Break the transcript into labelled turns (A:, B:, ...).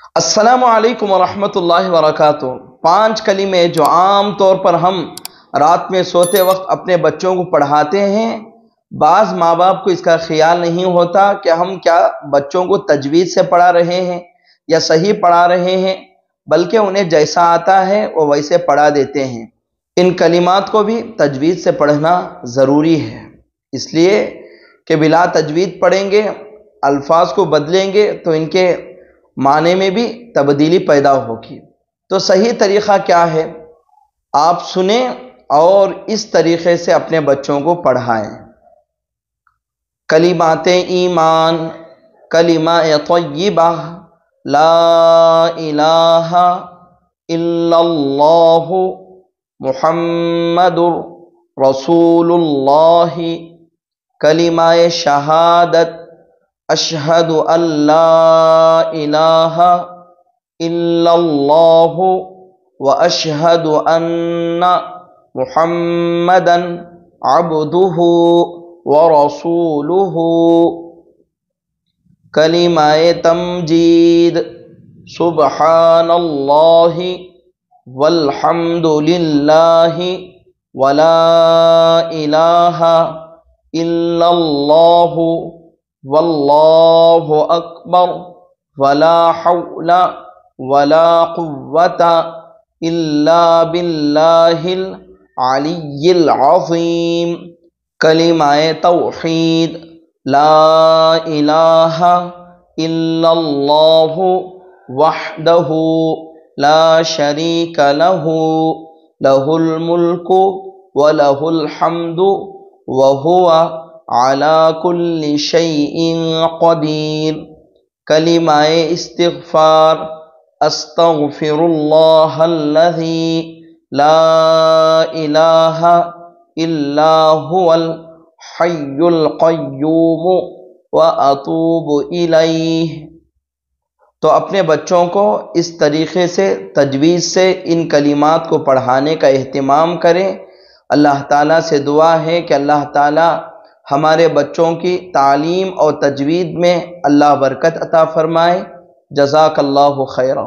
A: السلام علیکم ورحمۃ اللہ وبرکاتہ۔ 5 کلمے جو عام طور پر ہم رات میں سوتے وقت اپنے بچوں کو پڑھاتے ہیں، بعض ماں باپ کو اس کا خیال نہیں ہوتا کہ ہم کیا بچوں کو تجوید سے پڑھا رہے ہیں یا صحیح پڑھا رہے ہیں، بلکہ انہیں جیسا آتا ہے وہ ویسے پڑھا دیتے ہیں۔ ان کلمات کو بھی تجوید سے پڑھنا ضروری ہے، اس لیے کہ بلا تجوید پڑھیں گے، الفاظ کو بدلیں گے تو ان کے معنی میں بھی تبدیلی پیدا ہوگی۔ تو صحیح طریقہ کیا ہے، آپ سنیں اور اس طریقے سے اپنے بچوں کو پڑھائیں۔ کلمات ایمان، کلمہ طیبہ، لا الہ الا اللہ محمد رسول اللہ، کلمہ شہادت، اشہد ان لا الہ الا اللہ واشہد ان محمدا عبدہ ورسولہ، کلمہ تمجید، سبحان اللہ والحمد للہ ولا الہ الا اللہ واللہ اکبر ولا حول ولا قوة الا باللہ العلی العظیم، کلمہ توحید، لا الہ الا اللہ وحدہ لا شریک لہ، لہ الملک ولہ الحمد وہو علی کل شیء قدیر، کلمہ استغفار، استغفر اللہ الذی لا الہ الا هو الحی القیوم واتوب الیہ۔ تو اپنے بچوں کو اس طریقے سے تجوید سے ان کلمات کو پڑھانے کا اہتمام کریں۔ اللہ تعالیٰ سے دعا ہے کہ اللہ تعالیٰ ہمارے بچوں کی تعلیم اور تجوید میں اللہ برکت عطا فرمائے۔ جزاک اللہ خیرا۔